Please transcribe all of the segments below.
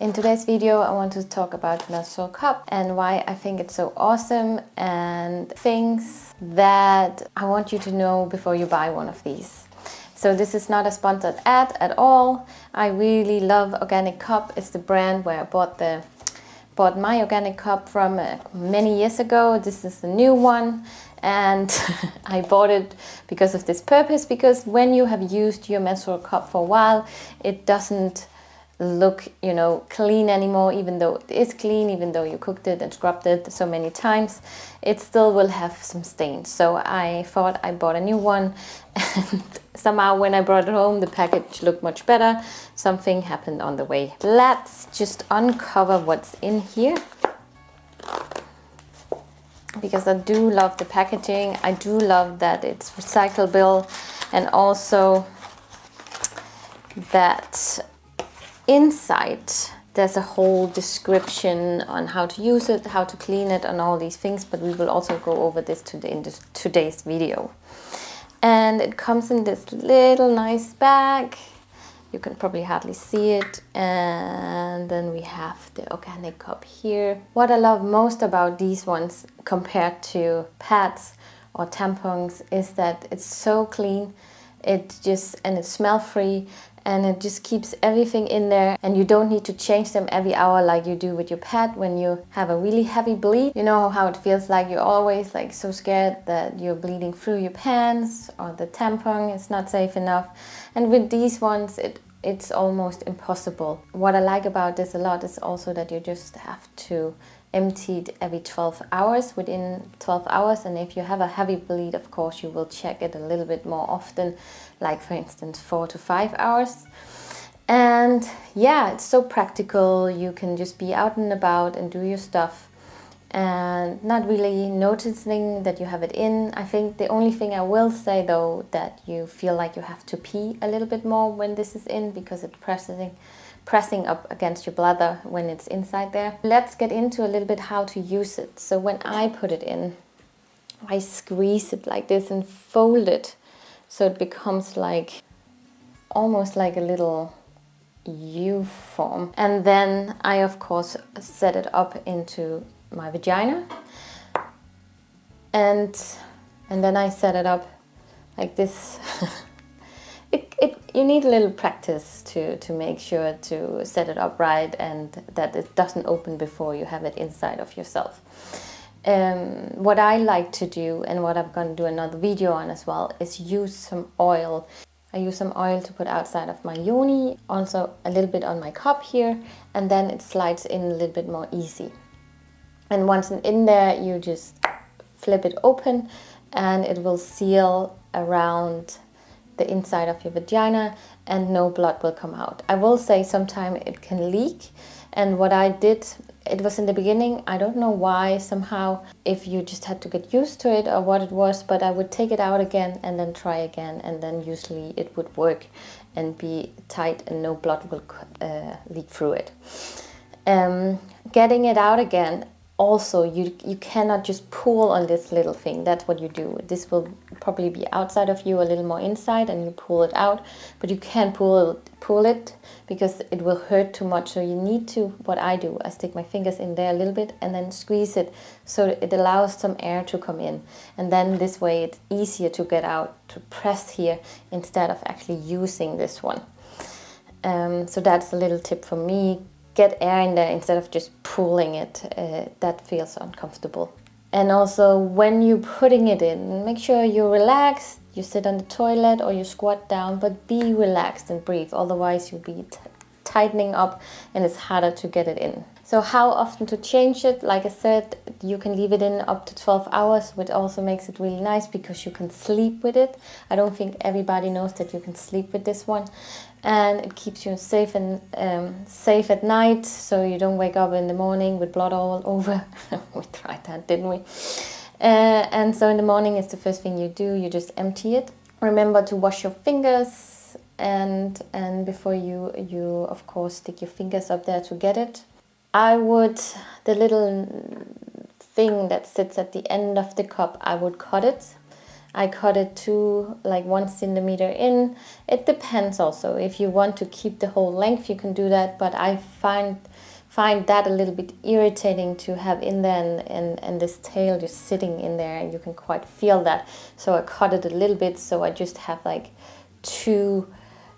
In today's video, I want to talk about Menstrual Cup and why I think it's so awesome and things that I want you to know before you buy one of these. So this is not a sponsored ad at all. I really love Organicup. It's the brand where I bought my Organicup from many years ago. This is the new one, and I bought it because of this purpose, because when you have used your menstrual cup for a while, it doesn't look, clean anymore. Even though it is clean, even though you cooked it and scrubbed it so many times, it still will have some stains. So I thought I bought a new one, and somehow when I brought it home, the package looked much better. Something happened on the way. Let's just uncover what's in here, because I do love the packaging. I do love that it's recyclable, and also that inside there's a whole description on how to use it, how to clean it, and all these things, but we will also go over this today in today's video. And it comes in this little nice bag. You can probably hardly see it. And then we have the Organicup here. What I love most about these ones compared to pads or tampons is that it's so clean. And it's smell free, and it just keeps everything in there, and you don't need to change them every hour like you do with your pad when you have a really heavy bleed. You know how it feels like you're always like so scared that you're bleeding through your pants, or the tampon is not safe enough. And with these ones, it's almost impossible. What I like about this a lot is also that you just have to empty it every 12 hours, within 12 hours. And if you have a heavy bleed, of course, you will check it a little bit more often, like for instance 4 to 5 hours. And yeah, it's so practical. You can just be out and about and do your stuff and not really noticing that you have it in. I think the only thing I will say though, that you feel like you have to pee a little bit more when this is in, because it's pressing up against your bladder when it's inside there. Let's get into a little bit how to use it. So when I put it in, I squeeze it like this and fold it so it becomes like almost like a little U form. And then I of course set it up into my vagina, and then I set it up like this. You need a little practice to make sure to set it up right, and that it doesn't open before you have it inside of yourself. What I like to do, and what I'm going to do another video on as well, is use some oil. I use some oil to put outside of my yoni, also a little bit on my cup here, and then it slides in a little bit more easy. And once in there, you just flip it open, and it will seal around the inside of your vagina, and no blood will come out. I will say sometimes it can leak, and what I did, it was in the beginning, I don't know why, somehow, if you just had to get used to it or what it was, but I would take it out again and then try again, and then usually it would work and be tight and no blood will leak through it. Getting it out again, also, you cannot just pull on this little thing. That's what you do. This will probably be outside of you, a little more inside, and you pull it out. But you can't pull it because it will hurt too much. So you need to, what I do, I stick my fingers in there a little bit and then squeeze it so it allows some air to come in. And then this way it's easier to get out, to press here instead of actually using this one. So that's a little tip for me. Get air in there instead of just pulling it. That feels uncomfortable. And also when you're putting it in, make sure you're relaxed. You sit on the toilet or you squat down, but be relaxed and breathe. Otherwise you'll be tightening up and it's harder to get it in. So how often to change it? Like I said, you can leave it in up to 12 hours, which also makes it really nice because you can sleep with it. I don't think everybody knows that you can sleep with this one. And it keeps you safe and safe at night, so you don't wake up in the morning with blood all over. We tried that, didn't we? And so in the morning is the first thing you do. You just empty it. Remember to wash your fingers, and before you of course stick your fingers up there to get it. The little thing that sits at the end of the cup, I would cut it. I cut it to like 1 centimeter in. It depends also. If you want to keep the whole length, you can do that. But I find that a little bit irritating to have in there, and this tail just sitting in there, and you can quite feel that. So I cut it a little bit, so I just have like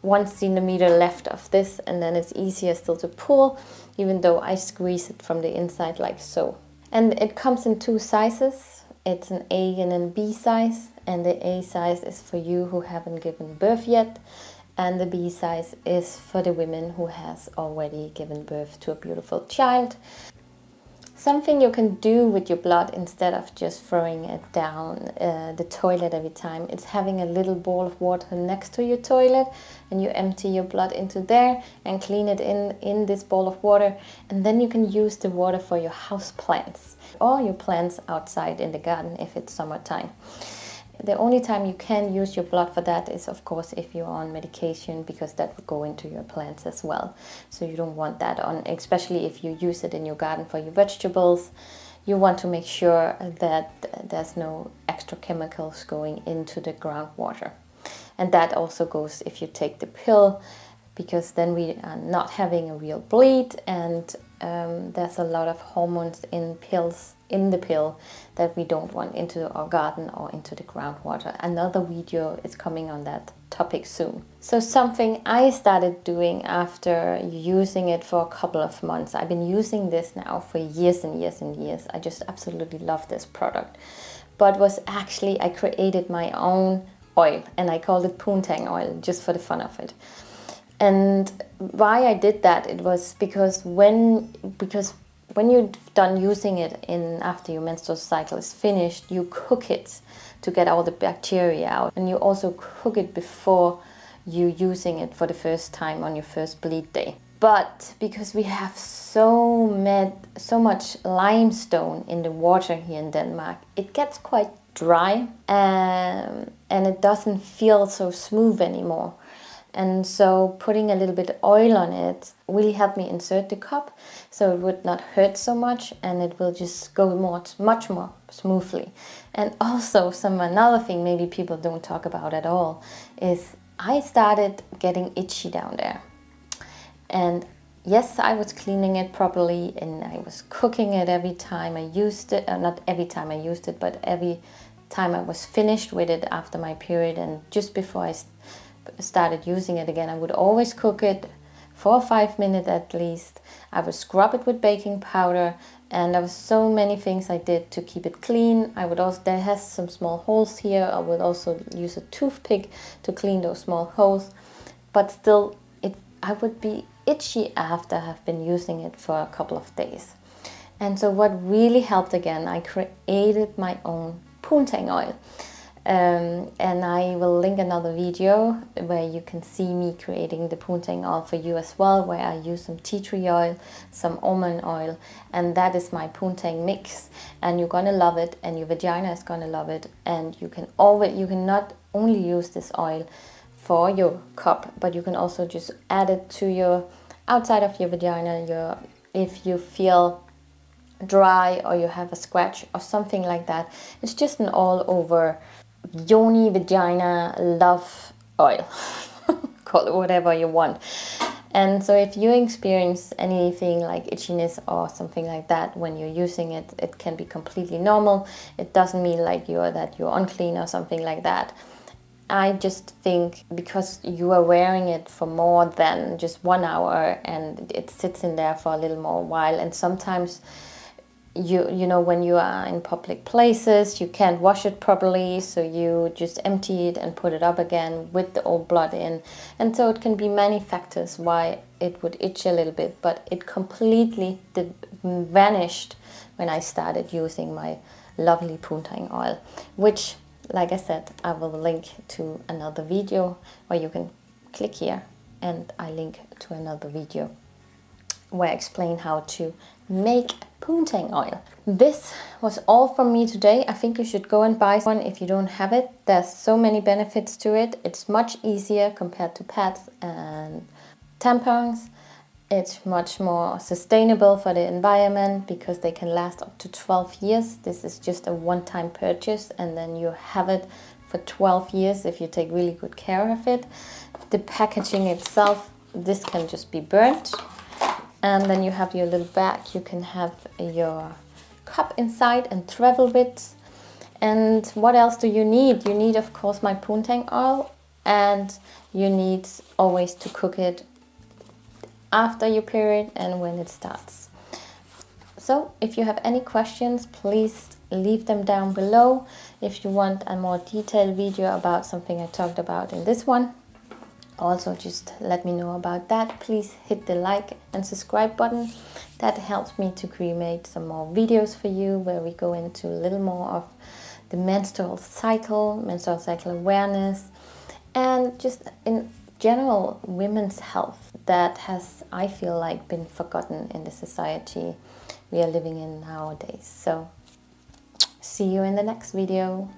1 centimeter left of this, and then it's easier still to pull, even though I squeeze it from the inside like so. And it comes in 2 sizes. It's an A and a B size, and the A size is for you who haven't given birth yet, and the B size is for the women who has already given birth to a beautiful child. Something you can do with your blood instead of just throwing it down the toilet every time, it's having a little bowl of water next to your toilet, and you empty your blood into there and clean it in this bowl of water, and then you can use the water for your house plants or your plants outside in the garden if it's summertime. The only time you can use your blood for that is, of course, if you're on medication, because that would go into your plants as well. So you don't want that on, especially if you use it in your garden for your vegetables. You want to make sure that there's no extra chemicals going into the groundwater. And that also goes if you take the pill, because then we are not having a real bleed, and there's a lot of hormones in the pill that we don't want into our garden or into the groundwater. Another video is coming on that topic soon. So something I started doing after using it for a couple of months, I've been using this now for years and years and years. I just absolutely love this product. But was actually, I created my own oil, and I called it poontang oil just for the fun of it. And why I did that, it was because when you're done using it after your menstrual cycle is finished, you cook it to get all the bacteria out, and you also cook it before you using it for the first time on your first bleed day. But because we have so much limestone in the water here in Denmark, it gets quite dry, and it doesn't feel so smooth anymore. And so putting a little bit of oil on it really helped me insert the cup, so it would not hurt so much, and it will just go much more smoothly. And also another thing maybe people don't talk about at all is I started getting itchy down there. And yes, I was cleaning it properly, and I was cooking it every time I used it. Not every time I used it, but every time I was finished with it after my period, and just before I started using it again, I would always cook it for 5 minutes at least. I would scrub it with baking powder, and there was so many things I did to keep it clean. I would also, there has some small holes here, I would also use a toothpick to clean those small holes, but still I would be itchy after I have been using it for a couple of days. And so what really helped again, I created my own poontang oil. And I will link another video where you can see me creating the poontang oil for you as well, where I use some tea tree oil, some almond oil, and that is my poontang mix. And you're gonna love it, and your vagina is gonna love it. And you can not only use this oil for your cup, but you can also just add it to your outside of your vagina. If you feel dry or you have a scratch or something like that, it's just an all over yoni vagina love oil. Call it whatever you want. And so if you experience anything like itchiness or something like that when you're using it, it can be completely normal. It doesn't mean like you're unclean or something like that. I just think because you are wearing it for more than just 1 hour, and it sits in there for a little more while, and sometimes you know, when you are in public places, you can't wash it properly, so you just empty it and put it up again with the old blood in. And so it can be many factors why it would itch a little bit, but it completely vanished when I started using my lovely poontang oil, which, like I said, I will link to another video where you can click here, and I link to another video where I explain how to make poontang oil. This was all from me today. I think you should go and buy one if you don't have it. There's so many benefits to it. It's much easier compared to pads and tampons. It's much more sustainable for the environment because they can last up to 12 years. This is just a one-time purchase, and then you have it for 12 years if you take really good care of it. The packaging itself, this can just be burnt. And then you have your little bag. You can have your cup inside and travel with. And what else do you need? You need, of course, my poontang oil, and you need always to cook it after your period and when it starts. So if you have any questions, please leave them down below. If you want a more detailed video about something I talked about in this one, also just let me know about that. Please hit the like and subscribe button. That helps me to create some more videos for you where we go into a little more of the menstrual cycle awareness, and just in general women's health that has, I feel like, been forgotten in the society we are living in nowadays. So see you in the next video.